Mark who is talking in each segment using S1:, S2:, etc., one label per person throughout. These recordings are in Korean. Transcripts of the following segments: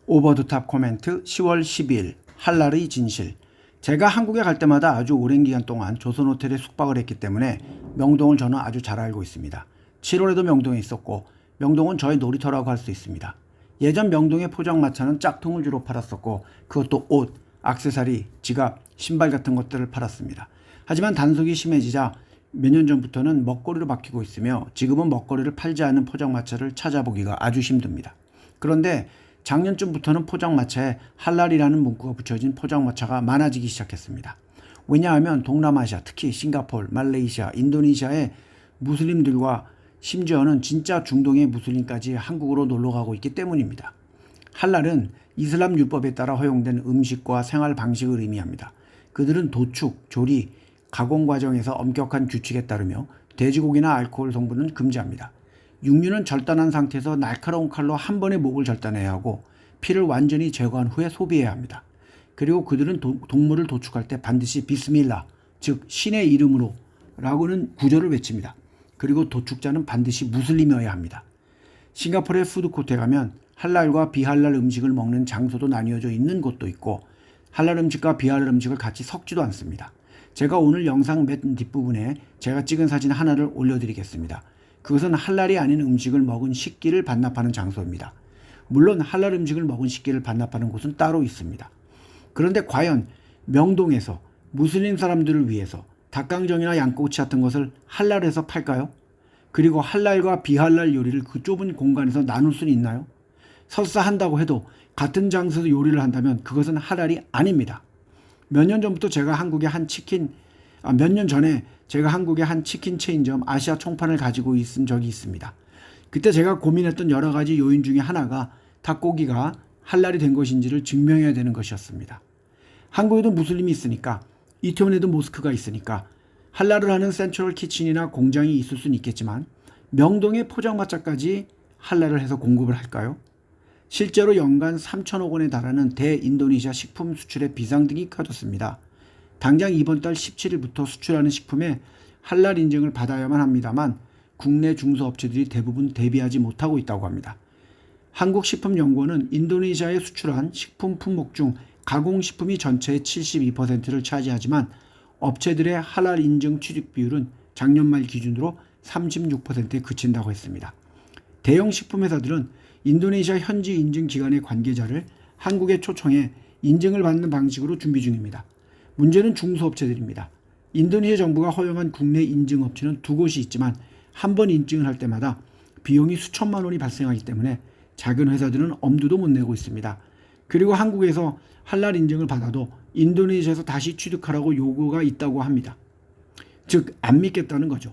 S1: 오버더탑 코멘트 10월 12일 할랄의 진실. 제가 한국에 갈 때마다 아주 오랜 기간 동안 조선호텔에 숙박을 했기 때문에 명동을 저는 아주 잘 알고 있습니다. 7월에도 명동에 있었고 명동은 저의 놀이터라고 할 수 있습니다. 예전 명동의 포장마차는 짝퉁을 주로 팔았었고 그것도 옷, 액세서리, 지갑, 신발 같은 것들을 팔았습니다. 하지만 단속이 심해지자 몇 년 전부터는 먹거리로 바뀌고 있으며 지금은 먹거리를 팔지 않는 포장마차를 찾아보기가 아주 힘듭니다. 그런데 작년쯤부터는 포장마차에 할랄이라는 문구가 붙여진 포장마차가 많아지기 시작했습니다. 왜냐하면 동남아시아, 특히 싱가포르, 말레이시아, 인도네시아의 무슬림들과 심지어는 진짜 중동의 무슬림까지 한국으로 놀러가고 있기 때문입니다. 할랄은 이슬람 율법에 따라 허용된 음식과 생활 방식을 의미합니다. 그들은 도축, 조리, 가공 과정에서 엄격한 규칙에 따르며 돼지고기나 알코올 성분은 금지합니다. 육류는 절단한 상태에서 날카로운 칼로 한 번에 목을 절단해야 하고 피를 완전히 제거한 후에 소비해야 합니다. 그리고 그들은 동물을 도축할 때 반드시 비스밀라, 즉 신의 이름으로 라고는 구절을 외칩니다. 그리고 도축자는 반드시 무슬림이어야 합니다. 싱가포르의 푸드코트에 가면 할랄과 비할랄 음식을 먹는 장소도 나뉘어져 있는 곳도 있고 할랄 음식과 비할랄 음식을 같이 섞지도 않습니다. 제가 오늘 영상 맨 뒷부분에 제가 찍은 사진 하나를 올려드리겠습니다. 그것은 할랄이 아닌 음식을 먹은 식기를 반납하는 장소입니다. 물론 할랄 음식을 먹은 식기를 반납하는 곳은 따로 있습니다. 그런데 과연 명동에서 무슬림 사람들을 위해서 닭강정이나 양꼬치 같은 것을 할랄에서 팔까요? 그리고 할랄과 비할랄 요리를 그 좁은 공간에서 나눌 수는 있나요? 설사 한다고 해도 같은 장소에서 요리를 한다면 그것은 할랄이 아닙니다. 몇 년 전에 제가 한국의 한 치킨 체인점 아시아 총판을 가지고 있은 적이 있습니다. 그때 제가 고민했던 여러 가지 요인 중에 하나가 닭고기가 할랄이 된 것인지를 증명해야 되는 것이었습니다. 한국에도 무슬림이 있으니까, 이태원에도 모스크가 있으니까 할랄을 하는 센트럴 키친이나 공장이 있을 수는 있겠지만 명동의 포장마차까지 할랄을 해서 공급을 할까요? 실제로 연간 3천억 원에 달하는 대인도네시아 식품 수출에 비상등이 켜졌습니다. 당장 이번 달 17일부터 수출하는 식품에 할랄 인증을 받아야만 합니다만 국내 중소업체들이 대부분 대비하지 못하고 있다고 합니다. 한국식품연구원은 인도네시아에 수출한 식품 품목 중 가공식품이 전체의 72%를 차지하지만 업체들의 할랄 인증 취득 비율은 작년 말 기준으로 36%에 그친다고 했습니다. 대형 식품회사들은 인도네시아 현지 인증기관의 관계자를 한국에 초청해 인증을 받는 방식으로 준비 중입니다. 문제는 중소업체들입니다. 인도네시아 정부가 허용한 국내 인증업체는 2곳이 있지만 한 번 인증을 할 때마다 비용이 수천만 원이 발생하기 때문에 작은 회사들은 엄두도 못 내고 있습니다. 그리고 한국에서 할랄 인증을 받아도 인도네시아에서 다시 취득하라고 요구가 있다고 합니다. 즉, 안 믿겠다는 거죠.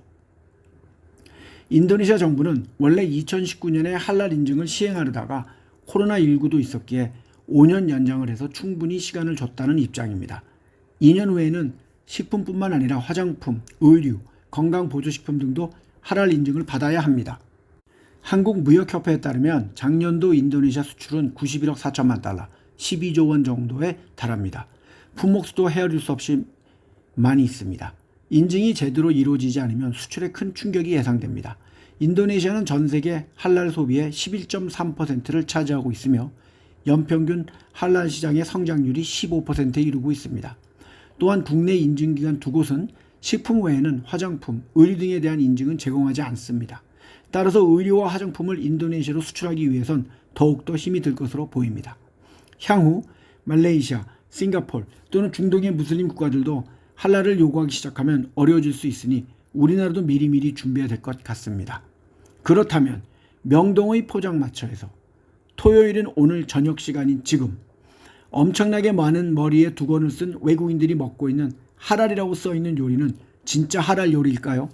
S1: 인도네시아 정부는 원래 2019년에 할랄 인증을 시행하려다가 코로나19도 있었기에 5년 연장을 해서 충분히 시간을 줬다는 입장입니다. 2년 후에는 식품뿐만 아니라 화장품, 의류, 건강보조식품 등도 할랄 인증을 받아야 합니다. 한국무역협회에 따르면 작년도 인도네시아 수출은 91억 4천만 달러, 12조 원 정도에 달합니다. 품목수도 헤아릴 수 없이 많이 있습니다. 인증이 제대로 이루어지지 않으면 수출에 큰 충격이 예상됩니다. 인도네시아는 전 세계 할랄 소비의 11.3%를 차지하고 있으며 연평균 할랄 시장의 성장률이 15%에 이르고 있습니다. 또한 국내 인증기관 2곳은 식품 외에는 화장품, 의류 등에 대한 인증은 제공하지 않습니다. 따라서 의류와 화장품을 인도네시아로 수출하기 위해선 더욱더 힘이 들 것으로 보입니다. 향후 말레이시아, 싱가포르 또는 중동의 무슬림 국가들도 할랄을 요구하기 시작하면 어려워질 수 있으니 우리나라도 미리미리 준비해야 될 것 같습니다. 그렇다면 명동의 포장마차에서 토요일은 오늘 저녁 시간인 지금 엄청나게 많은 머리에 두건을 쓴 외국인들이 먹고 있는 할랄이라고 써있는 요리는 진짜 할랄 요리일까요?